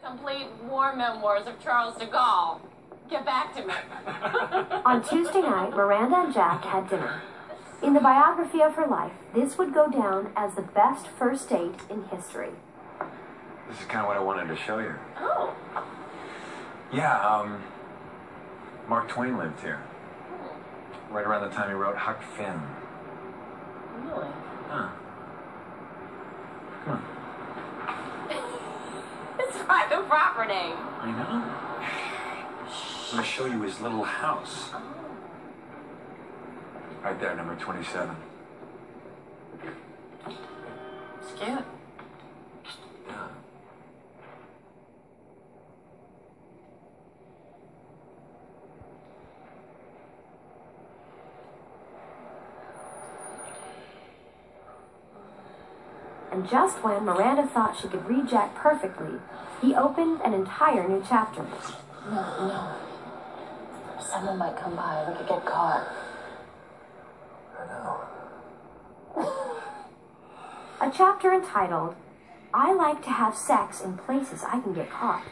Complete war memoirs of Charles de Gaulle. Get back to me. On Tuesday night, Miranda and Jack had dinner. In the biography of her life, this would go down as the best first date in history. This is kind of what I wanted to show you. Oh. Yeah, Mark Twain lived here. Right around the time he wrote Huck Finn. Really? Huh. Come on. It's private property. I know. I'm going to show you his little house. Oh. Right there, number 27. It's cute. Yeah. And just when Miranda thought she could read Jack perfectly, he opened an entire new chapter. No. Someone might come by. We could get caught. I know. A chapter entitled, I Like to Have Sex in Places I Can Get Caught.